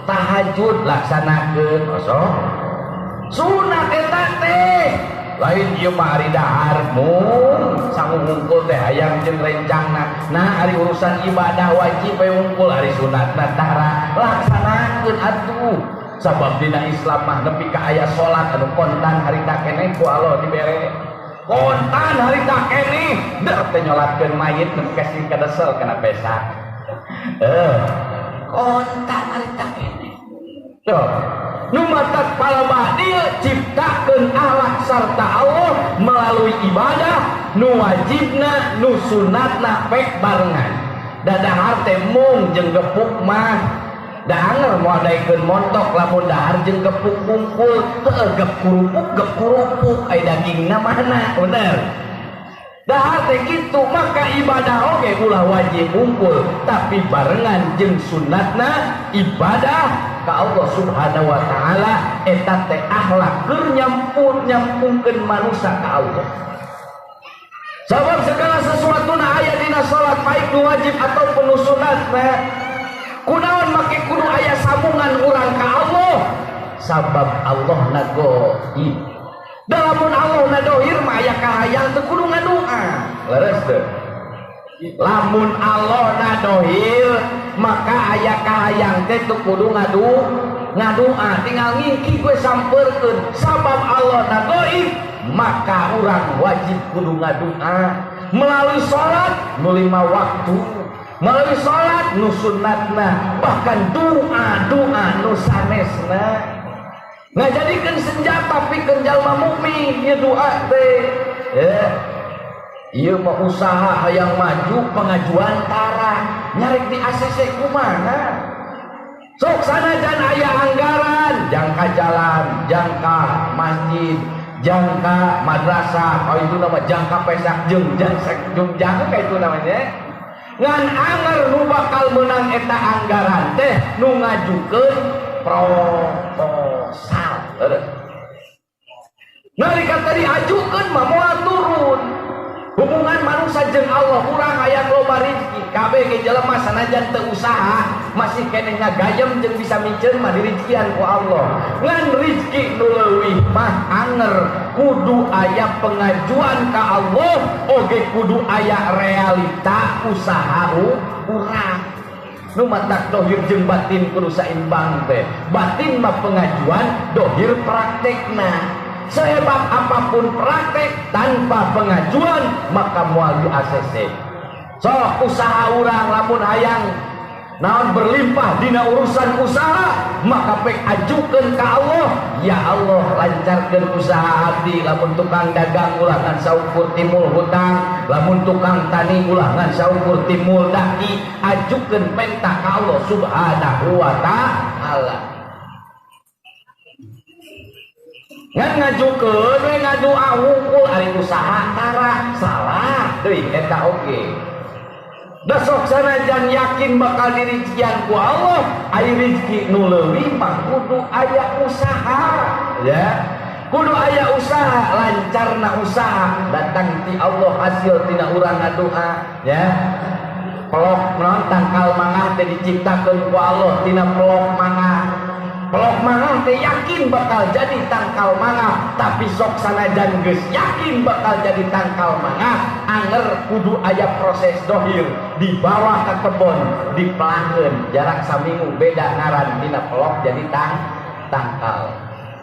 tahajud laksanakeun osok sunat eta teh lain ieu mah ari dahar mung sangu ngumpul teh hayang jeung rencangna nah ari urusan ibadah wajib we ngumpul ari sunatna tara laksanakeun atuh sabab dina Islam mah nepi ka aya salat anu kontan harita keneh ku Allah dibere kontan harita keneh da teh nyolatkeun mayit nepi ka sing kadesel kana pesak kontak harita kene tuh nu matak palebah dia ciptakeun akhlak sarta Allah melalui ibadah nu wajibna nu sunatna pek barengan dadahar teh mung jeung gepuk mah da anger moadaikeun montok lamun dahar jeung gepuk kumpul teu gep kurupuk ai dagingna mana bener dahar teh kitu maka ibadah oge ulah wajib kumpul tapi barengan jeung sunatna ibadah ka Allah Subhanahu wa taala eta teh akhlak keur nyampungkeun manusia ka Allah sabab segala sesuatuna aya dina salat baik nu wajib ataupun nu sunatna kunaon make kudu aya sambungan urang ka Allah sabab Allah nagoib dalamun Allah nadohir mah aya kahayang teu kudu ngadoa leres teu lamun Allah nadohir maka aya kahayang teh teu kudu ngadoa tinggal ngingki gue sampeurkeun sabab Allah nadohir maka urang wajib kudu ngadoa melalui salat nu 5 waktu melalui salat nu sunatna bahkan doa nu sanesna ngajadikeun senjata pikeun jalma mukmin ieu doa teh ieu mah usaha hayang maju pengajuan tara nyarek di ACC kumaha sok sanajan aya anggaran jangka jalan jangka masjid jangka madrasah kalau itu nama jangka pesak jeung jangka kayak itu namanya ngan anger nu bakal menang eta anggaran teh nu ngajukeun proposal nalika tadi ajukeun mah moal turun hubungan manusia jeung Allah urang aya loba rezeki kabeh ge jelema sanajan teu usaha masih keneh ngagayem jeung bisa miceun mah direjekian ku Allah ngan rezeki nu leuwih mah anger kudu aya pengajuan ka Allah oge kudu aya realita usaha urang nu matak dohir jeung batin kudu saimbang teh batin mah pengajuan dohir praktekna sehebat apapun praktek tanpa pengajuan maka moal di ACC. So usaha urang lamun hayang naon berlimpah dina urusan usaha maka pek ajukeun ka Allah, ya Allah lancarkeun usaha abdi. Lamun tukang dagang ulah ngan saukur timul hutang, lamun tukang tani ulah ngan saukur timul daki, ajukeun perintah ka Allah subhanahu wa ta'ala. Ngan ngajukeun we ngadua hungkul ari usaha tara salah deui eta oge. Da sok sanajan yakin bakal dirijian ku Allah, aya rezeki nu leuwih mah kudu aya usaha, ya. Kudu aya usaha, lancarna usaha datang ti Allah hasil tina urang ngadoa, ya. Pelok naon tangkal mangah teh diciptakeun ku Allah tina pelok mangah. Pelok mangah teh yakin bakal jadi tangkal mangah, tapi sok sanajan geus yakin bakal jadi tangkal mangah, anger kudu aya proses dohir, dibawa ke kebon, dipelangkeun jarak saminggu beda ngaran tina pelok jadi tangkal.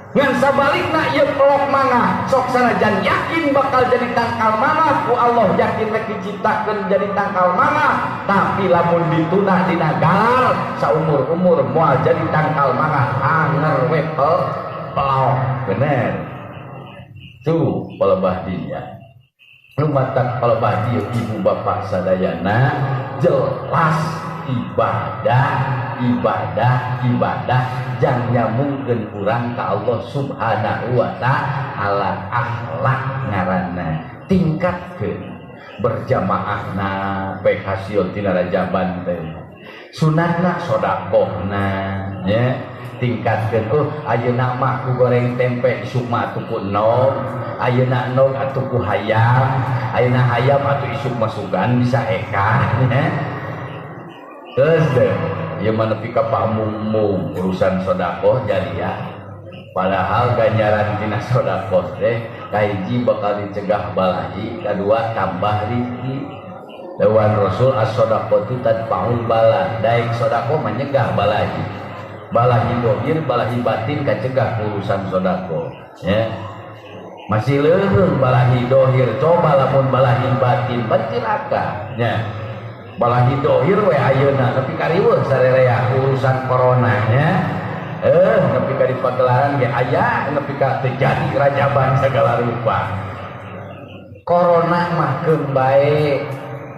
Ngan sabalikna ieu pelok mangah sok sanajan yakin bakal jadi tangkal mangah ku Allah yakin rek diciptakeun jadi tangkal mangah, tapi lamun ditunah dina galar saumur-umur moal jadi tangkal mangah anger we pelok bener. Tuh pelebah dia lumatak pelebah dia ibu bapak sadayana jelas ibadah jang nyamungkeun urang ka Allah subhanahu wa ta'ala. Akhlak ngaranna tingkatkeun berjamaahna baik hasil tina rajaban teh, sunatna sedekahna nya tingkatkeun. Ayeuna mah ku goreng tempe isuk mah atuh nog, ayeuna nog atuh ku hayam, ayeuna hayam atuh isuk masukan bisa eka nya. Terus deh, ya mana pika pamumum urusan sodakoh jadi ya. Padahal ganjaran tina sodakoh deh, kaiji bakal dicegah balahi, kedua tambah rizki. Lawan Rasul as-sodakoh itu tadfa'ul bala, daik sodakoh menyegah balahi. Balahi dohir, balahi batin kacegah urusan sodakoh. Ya. Masih leuheung balahi dohir, coba lamun balahi batin, cilaka. Ya. Balahi dohir we ayeuna nepi ka riweuh sarerea urusan corona nya. Nepi ka dipagelaran ge aya, nepi ka terjadi rajaban segala rupa. Corona mah keun bae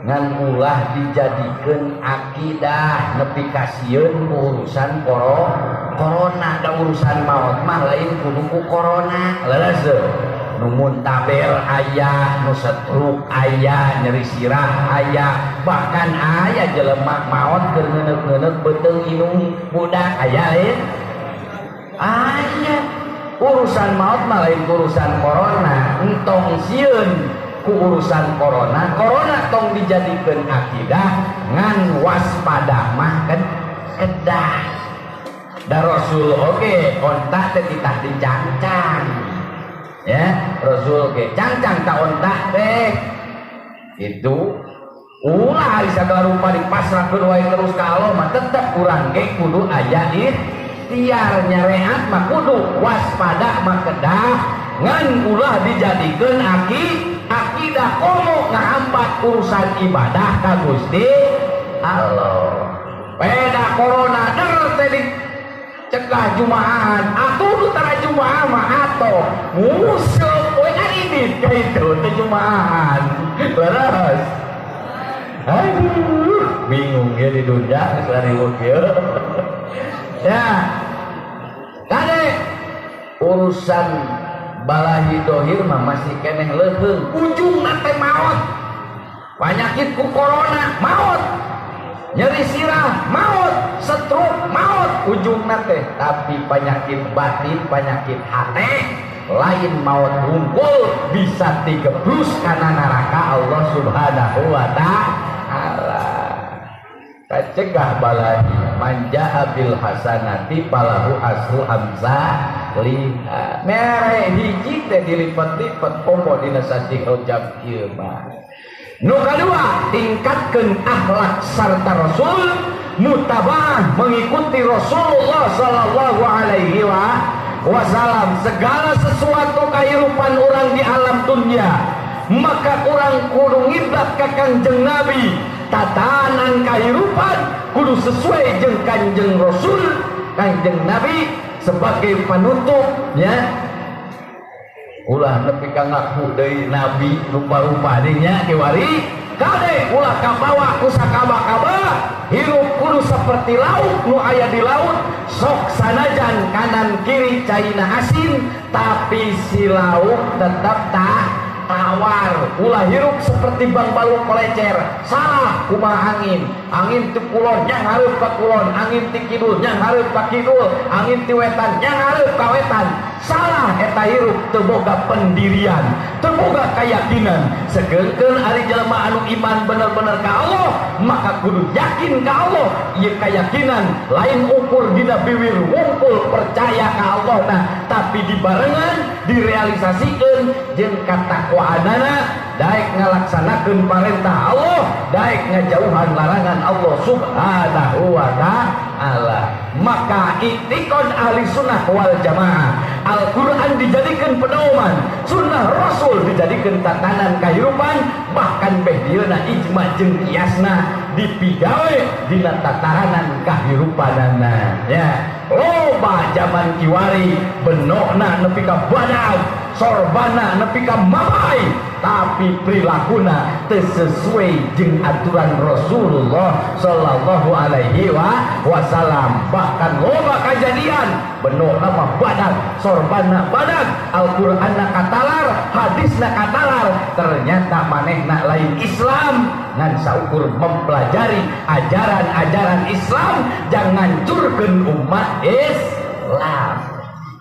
ngan ulah dijadikeun akidah, nepi ka sieun urusan corona da urusan maot mah lain kudu ku corona. Leres numun tabel aya, nu setruk aya, nyeri sirah aya, bahkan aya jelema maot keur ngeuneuk-ngeuneuk beuteung inung budak aya lain. Aya urusan maot mah lain urusan corona, entong sieun ku urusan corona. Corona tong dijadikeun akidah ngan waspada mah kedah. Da Rasul oge ontak teh titah dicancang. Ya, Rasul ke cangcang ta ontak teh itu ulah ari sagala rupa dipasrahkeun wae terus ka Allah mah tetep urang ge kudu aya ikhtiar nyareat mah kudu waspada mah kedah ngan ulah dijadikeun akidah komo ngahambat urusan ibadah ka Gusti Allah. Beda corona der teh cegah jumaahan, atuh nu tara jumaah mah atoh musuh we kan ini kitu teh jumaahan. Leres. Aduh, bingung ya di dunia sariweuh kieu. Ya. Kade urusan balahi dohir mah masih keneh leuheung, ujungna teh maot. Penyakit ku corona maot. Nyeri sirah maut, stroke maut ujungna teh, tapi penyakit batin, penyakit hati lain maut hungkul bisa digeblus kana neraka Allah subhanahu wa ta'ala. Kacegah balahi manja bil hasanati falahu asru hamzah liha. Mere hiji teh dilipat-lipat pombo dina sati hujab kieu mah. Nu kadua tingkatkeun akhlak sarta Rasul, mutabah mengikuti Rasulullah sallallahu alaihi wasallam segala sesuatu kehidupan orang di alam dunia maka orang kudu ngiblat ka Kangjeng Nabi tatanan kehidupan kudu sesuai jeung Kangjeng Rasul Kangjeng Nabi sebagai panutup ya ulah nepi ka ngaku deui Nabi rupa-rupa dinya kiwari kade ulah kabawa ku sakaba-kaba hirup kudu seperti laut nu aya di laut sok sanajan kanan kiri caina asin tapi si laut tetap tak tawar ulah hirup seperti bang balung kolecer salah kumaha angin ti kulon yang hareup ka kulon angin ti kidul yang hareup ka kidul angin ti wetan yang hareup ka wetan salah eta hirup teu boga pendirian teu boga keyakinan segeulkeun ari jelema anu iman bener-bener ka Allah maka kudu yakin ka Allah ieu keyakinan lain ukur dina bibir wungkul percaya ka Allah nah tapi dibarengan direalisasikeun jeung katakwaanana daek ngalaksanakeun parentah Allah daek ngajauhan larangan Allah subhanahu wa ta'ala maka itikad ahli sunnah wal jamaah Al-Quran dijadikan pedoman sunnah Rasul dijadikan tatanan kehidupan bahkan behdieuna ijma jeung kiasna dipigawe dina tatanan kehidupanana ya loba zaman kiwari benokna nepi ka badag sorbana nepi ka mapai tapi perilakuna sesuai jeung aturan Rasulullah sallallahu alaihi wasallam bahkan loba kejadian benokna mah badag sorbana badag Al-Qur'anna katalar hadisna katalar ternyata manehna lain Islam ngan saukur mempelajari ajaran-ajaran Islam jangan hancurkeun umat Islam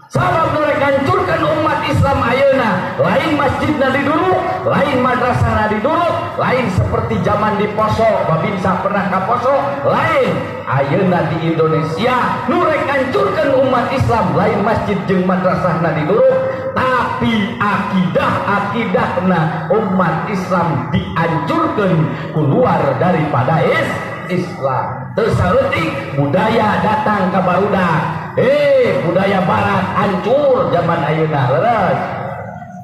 sabab mereka hancurkan umat Islam ayeuna lain masjidna diduruk lain madrasahna diduruk lain seperti zaman di Poso babinsa pernah ka Poso lain ayeuna di Indonesia nu rek hancurkan umat Islam lain masjid jeung madrasahna diduruk tapi akidah-akidahna umat Islam dihancurkan keluar daripada Islam tersaeutik budaya datang ke barudak budaya barat hancur zaman ayeuna leres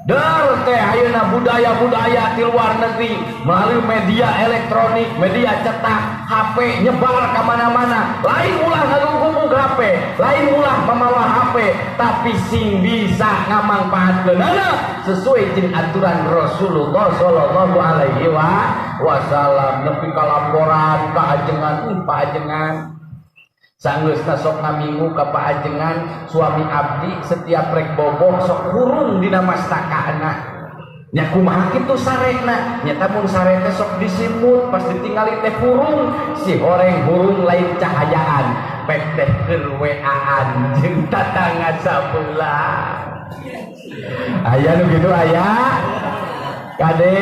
dar teh ayeuna budaya-budaya di luar negeri melalui media elektronik media cetak HP nyebar ke mana-mana lain ulah ngaguguk HP lain ulah mamawa HP tapi sing bisa ngamangpaatkeunana sesuai jeung aturan Rasulullah sallallahu alaihi wasallam nepi ka laporan ka ajengan sanggeusna sok ngaminggu ka paajengan suami abdi setiap rek bobok sok hurung dina mastakaana nya kumaha kitu sarekna nya mun sarete sok disimut pas ditinggali teh hurung si horeng hurung lain cahayaan pek teh keur WA-an jeung tatangga sabelah aya nu kitu aya kade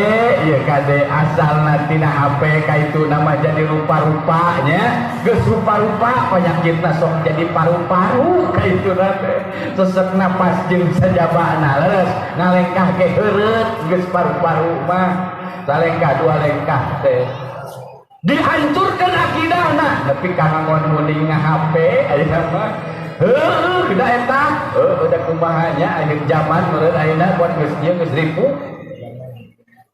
iya kade asal tina HP kaitu nama jadi rupa-rupanya geus rupa-rupa penyakitna sok jadi paru-paru kaitu nate sesek napas jeung sajabana leres ngalengkah ge heureut geus paru-paru mah salengkah dua lengkah teh dihancurkan akidahna tapi kangon munding HP ayeuna mah da eta udah kumahanya ayeuna zaman meureun ayeuna buat geus ieu geus ripu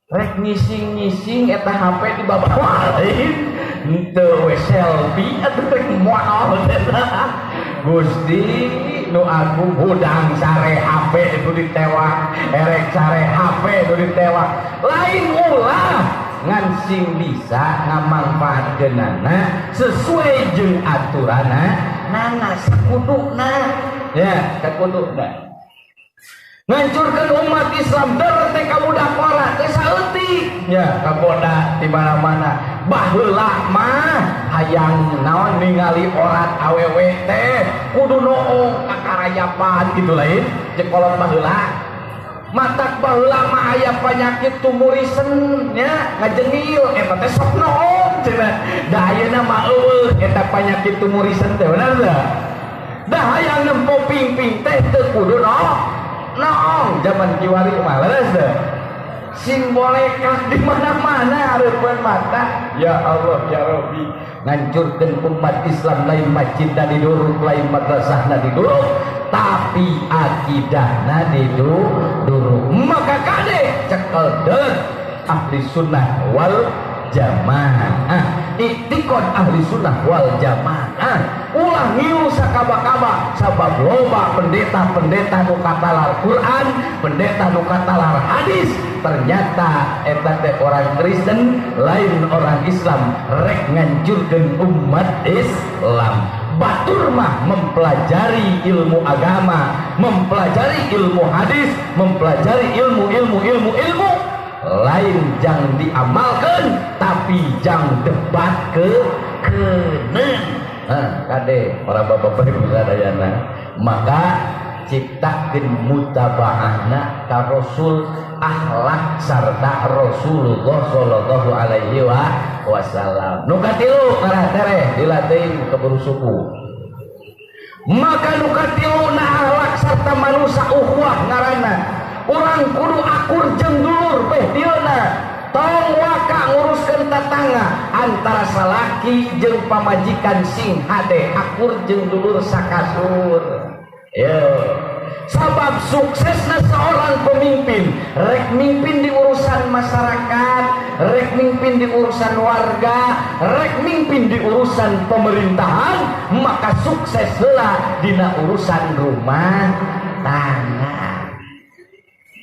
rek ngising-ngising eta HP di bawah lain teu we selfie atuh rek moal eta Gusti nu aku budang sare HP itu ditewak erek sare HP itu ditewak lain ulah ngan sing bisa ngamangpaatkeunana sesuai jeung aturana nana sakuduna ya sakuduna ngancurkan umat Islam dari kabudak pora teh saeutik ya kaboda di mana-mana baheula mah hayang naon ningali orat awewe teh kudu noong kakarayapan gitu lain jeung kolot baheula matak baheula mah aya penyakit tumorisen nya ngajengil eta teh sok noong cenah da ayeuna mah eueuh eta penyakit tumorisen teh bener da hayang nempo ping-ping teh teu kudu noong zaman kiwari males deh sing bolehkah di mana-mana hareupeun mata ya Allah ya Rabbi ngancurkeun umat Islam lain masjid dan diduruk lain madrasah dan diduruk tapi akidahna dulu maka kade cekel deut ahli sunnah wal jamaah iktikad ahli sunnah wal jamaah ulah ngilu sakaba-kaba sabab loba pendeta-pendeta nu katalar Quran pendeta nu katalar hadis ternyata eta teh orang Kristen lain orang Islam rek ngancurkeun umat Islam batur mah mempelajari ilmu agama mempelajari ilmu hadis mempelajari ilmu lain jang diamalkan tapi jang debat kenen kade para bapak ibu sadayana maka ciptakeun mutaba'ahna ka Rasul akhlak sarta Rasulullah sallallahu alaihi wasallam nu katilu karah tereh dilatih keburu suku maka nu katiluna akhlak sarta manusia ukhuwah ngaranna urang kudu akur jeung dulur dieuna tong waka nguruskeun tatangga antara salaki jeung pamajikan sing hade akur jeung dulur sakasur yo sabab suksesna seorang pemimpin rek mimpin di urusan masyarakat rek mimpin di urusan warga rek mimpin di urusan pemerintahan maka sukses heula dina urusan rumah tangga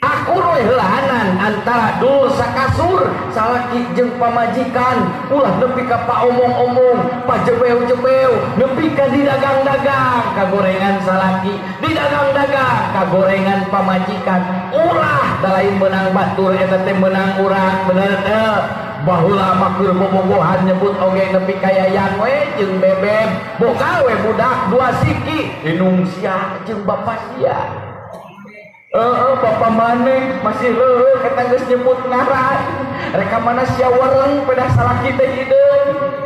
akur we heulahanan antara dulur sakasur salaki jeung pamajikan ulah nepi ka paomong-omong pajebeu-jebeu nepi ka di dagang-dagang kagorengan salaki di dagang-dagang kagorengan pamajikan ulah da lain meunang batur eta teh meunang urang bener teh baheula mah keur bobogohan nyebut oge nepi ka yayan we jeung bebeb boga we budak dua siki inung sia jeung bapak sia bapak maneh masih leuh eta geus nyebut ngaran reka mana sia wereng pedah salaki teh hideung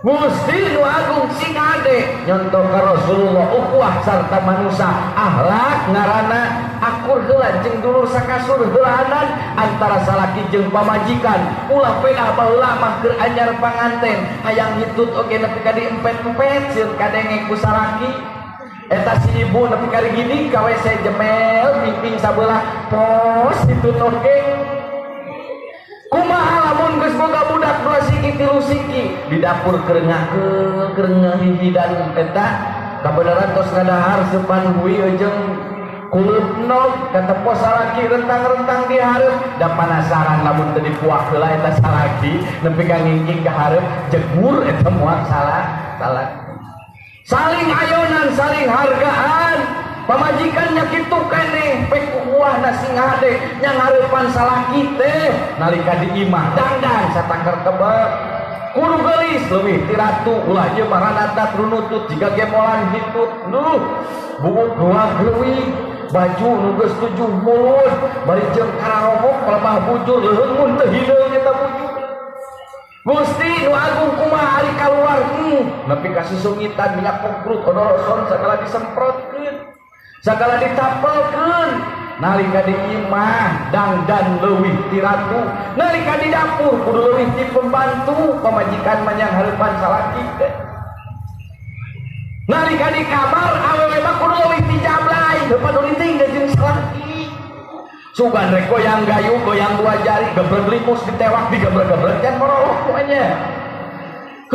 Gusti nu agung sing ade nyontoh ka Rasulullah ukhuwah sarta manusia akhlak ngaranna akur heula jeung dulur sakasur heulaanan antara salaki jeung pamajikan ulah pedah baheula mah keur anyar panganten hayang hitut oge nepi ka diempet-empet sieun kadenge ku salaki eta si ibu nepi kali gini ka WC jemel pingping sabelah pos ditut oge kumaha lamun geus boga budak dua siki tilu siki di dapur keur ngahihidan eta kabeneran tos ngadahar sepan hui jeung kulupno kata pos salaki rentang-rentang di hareup da panasaran lamun teu dipuak heula eta salaki nepi ka ngingking ka hareup jegur eta moal salaki saling ayonan saling hargaan pamajikannya kitu keneh pek ukhuwahna sing hade nya ngareupan salaki teh nalika di imah dangdang satakar tebak kudu geulis leuwih ti ratu ulah ieu mah ranata runutut jiga gemolan hitut nuh buuk dua leuwih baju nu geus 7 mulun bari jeung kararomok lemah bujur leuheung mun teu hideung eta bujur Gusti nu agung kumaha ari kaluar nepi ka susungitan minyak pungkrut odoroson sagala disemprotkeun sagala ditapelkeun nalika di imah dangdan leuwih ti ratu nalika di dapur kudu leuwih ti pembantu pamajikan manyang hareupan salaki teh nalika di kamar awewe mah kudu leuwih ti jablay teu paduliting jeung salaki sugan rek goyang gayu goyang dua jari gebrek limus ditewak digebrek-gebrek can morolok semuanya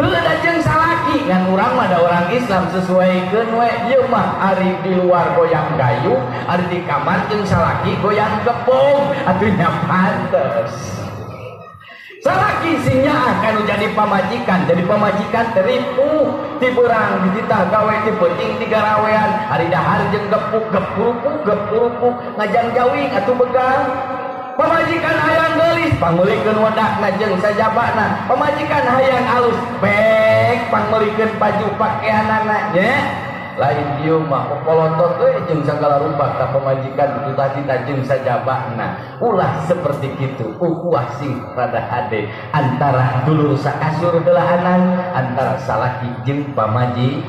heula jeung salaki ngan urang mah da orang Islam sesuaikeun we ieu mah ari di luar goyang gayu ari di kamar jeung salaki goyang gepung atuh nya pantes salaki singnya akan jadi pamajikan teripu ti beurang dititah gawe ti penting ti garawean ari dahar jeung gepurupuk ngajang jawing atuh begang pamajikan hayang geulis pangeulikeun wedakna jeung sajabana pamajikan hayang alus pek pangeulikeun baju pakaianana nya lain dieu mah popolotot we jeung sagala rupa ka pamajikan itu tadi jeung sajabana ulah seperti kitu ukhuwah sing rada hade antara dulur sakasur heulaanan antara salaki jeung pamaji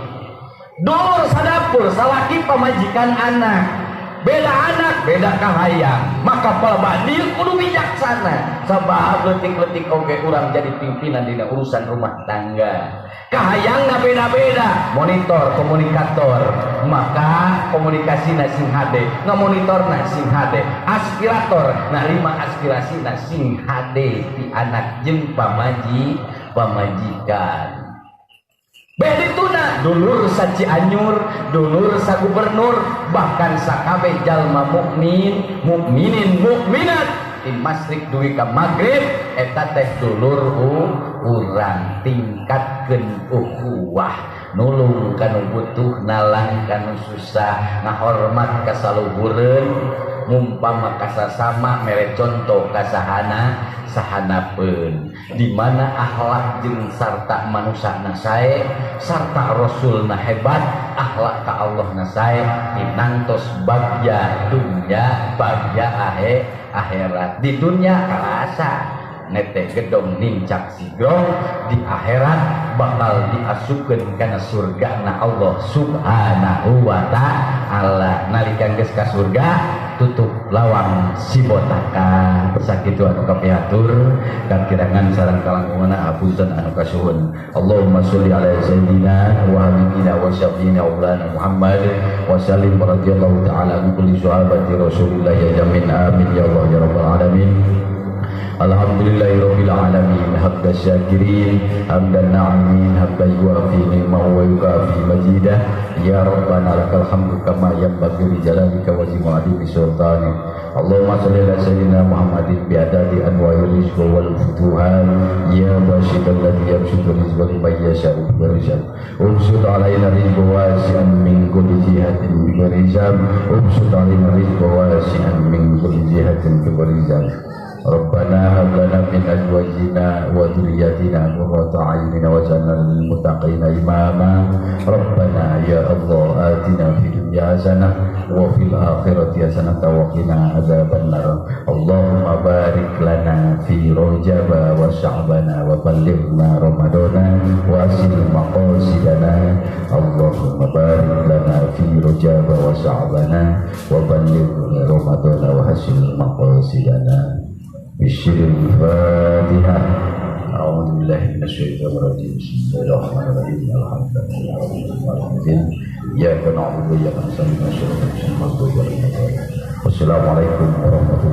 dulur sadapur salaki pamajikan anak beda anak beda kahayang, maka palbadil kudu bijaksana sabab letik-letik oge urang jadi pimpinan dina urusan rumah tangga. Kahayangna beda-beda, monitor komunikator, maka komunikasi na sing hade, ngamonitor na sing hade, aspirator narima aspirasi na sing hade ti anak jeung pamajikan. Bedituna dulur sa Cianjur, dulur sa gubernur, bahkan sakabeh jalma mukmin, mukminin, mukminat di masrik duwi ka magrib eta teh dulur urang tingkatkeun ukhuwah, nulung kanu butuh, nalang kanu susah, ngahormat ka saluhureun, mumpama kasasama mere contoh kasahanapeun, di mana akhlak jeung sarta manusana sae sarta rasulna hebat, akhlak ka Allahna sae pinangtos bagja dunya bagja akhirat. Di dunya karasa nete gedong nincak sigrong, di akhirat bakal diasukeun kana surgana Allah subhanahu wa ta'ala. Nalika geus ka surga tutup lawang sibotaka sakitu anu kapiatur kakirangan sareng kalangkunganna hapunten anu kasuhun. Allahumma sholli ala sayyidina wa habibina wa syafiina maulana Muhammad wa sallim radhiyallahu ta'ala an kulli sahabati Rasulillah ya jamin amin ya Allah ya rabbal alamin. Alhamdulillahirabbil alamin hamdan syakirin hamdan na'imin hamdan yuafi ni'mahu wa yukafi majidah ya rabbana lakal hamdu kama yanbaghi li jalalika wa azimi sultanik. Allahumma shalli ala sayyidina Muhammadin bi adadi anwa'ir rizqi wal futuhat ya basyidal ladzi yabsutu rizqa liman yasha'u bi rizqi ubsud alaina rizqa wasi'an min kulli jihatin bi rizqi ubsud alaina rizqa wasi'an min kulli jihatin bi rizqi. Rabbana hab lana min azwajina wa dhurriyyatina qurrata a'yunin waj'alna lil muttaqina imama. Rabbana ya Allah atina fid dunya hasanah wa fil akhirati hasanah wa qina adzabannar. Allahumma barik lana fi Rajab wa Sya'ban wa ballighna Ramadana wa asil maqasidana. Allahumma barik lana fi Rajab wa Sya'ban wa ballighna Ramadana wa asil maqasidana. Bismillahil Fatihah. A'udzu billahi minasyaitonir rajim. Bismillahirrahmanirrahim. Alhamdulillahirabbil iyyaka na'budu wa iyyaka nasta'in. Wassalamualaikum warahmatullahi